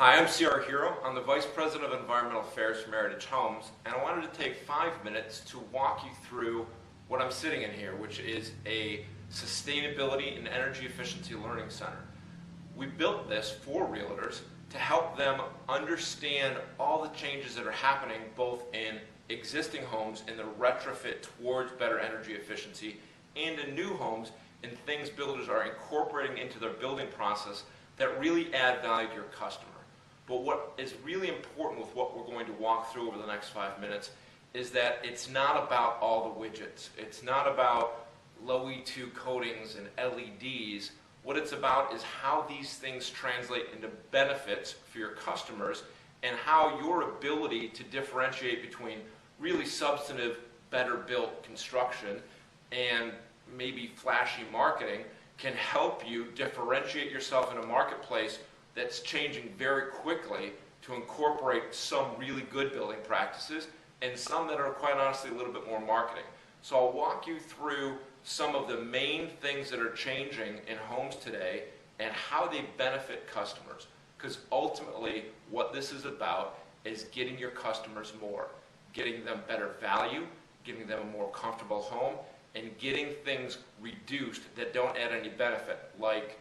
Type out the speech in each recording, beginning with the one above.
Hi, I'm Herro. I'm the Vice President of Environmental Affairs for Meritage Homes, and I wanted to take 5 minutes to walk you through what I'm sitting in here, which is a Sustainability and Energy Efficiency Learning Center. We built this for realtors to help them understand all the changes that are happening both in existing homes in the retrofit towards better energy efficiency and in new homes and things builders are incorporating into their building process that really add value to your customer. But what is really important with what we're going to walk through over the next 5 minutes is that it's not about all the widgets. It's not about low E2 coatings and LEDs. What it's about is how these things translate into benefits for your customers and how your ability to differentiate between really substantive, better built construction and maybe flashy marketing can help you differentiate yourself in a marketplace that's changing very quickly to incorporate some really good building practices and some that are quite honestly a little bit more marketing. So I'll walk you through some of the main things that are changing in homes today and how they benefit customers. Because ultimately what this is about is getting your customers more, getting them better value, getting them a more comfortable home, and getting things reduced that don't add any benefit. Like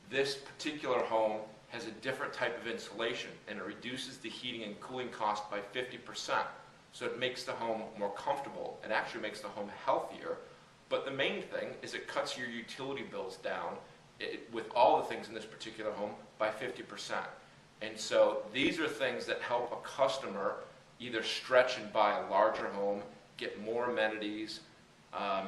this particular home has a different type of insulation and it reduces the heating and cooling cost by 50%. So it makes the home more comfortable. It actually makes the home healthier. But the main thing is it cuts your utility bills down with all the things in this particular home by 50%. And so these are things that help a customer either stretch and buy a larger home, get more amenities,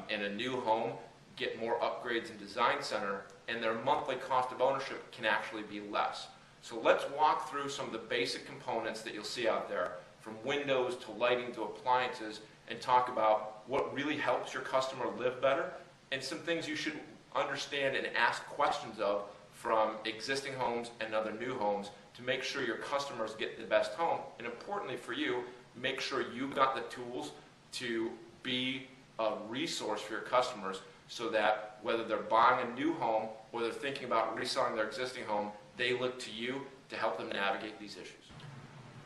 in a new home, get more upgrades in design center, and their monthly cost of ownership can actually be less. So let's walk through some of the basic components that you'll see out there, from windows to lighting to appliances, and talk about what really helps your customer live better and some things you should understand and ask questions of from existing homes and other new homes to make sure your customers get the best home, and importantly for you, make sure you've got the tools to be a resource for your customers so that whether they're buying a new home or they're thinking about reselling their existing home, they look to you to help them navigate these issues.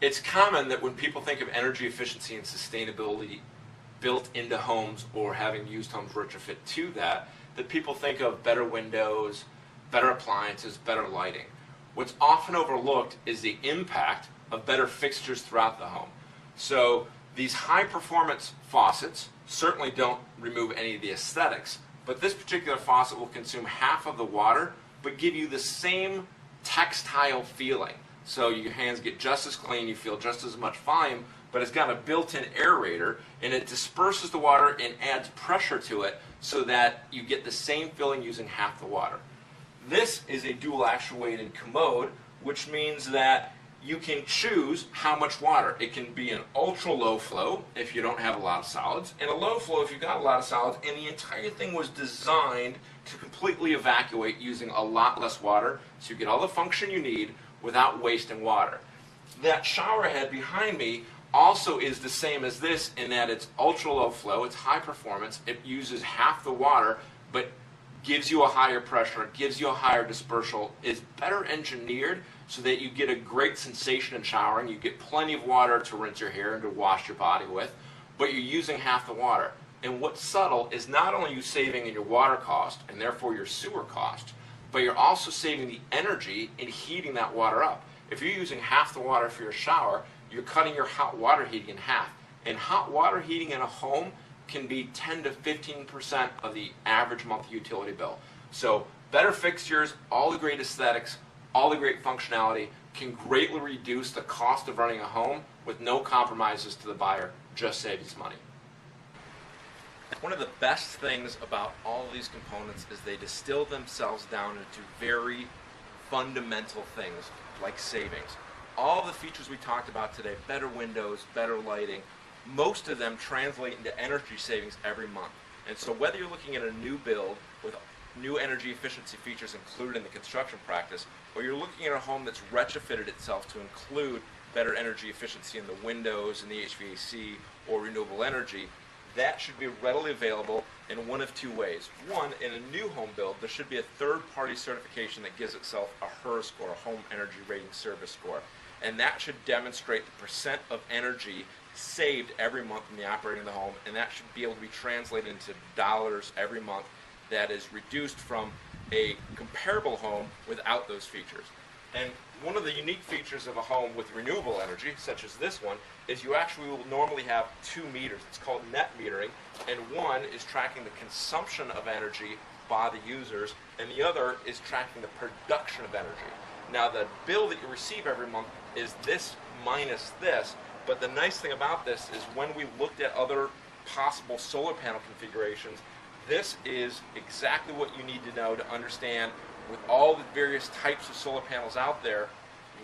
It's common that when people think of energy efficiency and sustainability built into homes or having used homes retrofit to that people think of better windows, better appliances, better lighting. What's often overlooked is the impact of better fixtures throughout the home. So these high performance faucets certainly don't remove any of the aesthetics, but this particular faucet will consume half of the water but give you the same textile feeling. So your hands get just as clean, you feel just as much volume, but it's got a built-in aerator and it disperses the water and adds pressure to it so that you get the same feeling using half the water. This is a dual actuated commode, which means that you can choose how much water. It can be an ultra low flow if you don't have a lot of solids, and a low flow if you've got a lot of solids, and the entire thing was designed to completely evacuate using a lot less water, so you get all the function you need without wasting water. That shower head behind me also is the same as this in that it's ultra low flow, it's high performance, it uses half the water, but gives you a higher pressure, gives you a higher dispersal, is better engineered so that you get a great sensation in showering, you get plenty of water to rinse your hair and to wash your body with, but you're using half the water. And what's subtle is not only you saving in your water cost and therefore your sewer cost, but you're also saving the energy in heating that water up. If you're using half the water for your shower, you're cutting your hot water heating in half. And hot water heating in a home can be 10 to 15% of the average monthly utility bill. So better fixtures, all the great aesthetics, all the great functionality can greatly reduce the cost of running a home with no compromises to the buyer, just saves money. One of the best things about all of these components is they distill themselves down into very fundamental things like savings. All the features we talked about today, better windows, better lighting, most of them translate into energy savings every month. And so whether you're looking at a new build with new energy efficiency features included in the construction practice, or you're looking at a home that's retrofitted itself to include better energy efficiency in the windows and the HVAC or renewable energy, that should be readily available in one of two ways. One, in a new home build, there should be a third-party certification that gives itself a Herro score, a Home Energy Rating Service score. And that should demonstrate the percent of energy saved every month in the operating of the home, and that should be able to be translated into dollars every month that is reduced from a comparable home without those features. And one of the unique features of a home with renewable energy, such as this one, is you actually will normally have two meters. It's called net metering, and one is tracking the consumption of energy by the users, and the other is tracking the production of energy. Now, the bill that you receive every month is this minus this, but the nice thing about this is when we looked at other possible solar panel configurations, this is exactly what you need to know to understand, with all the various types of solar panels out there,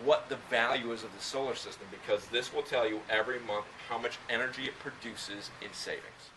what the value is of the solar system, because this will tell you every month how much energy it produces in savings.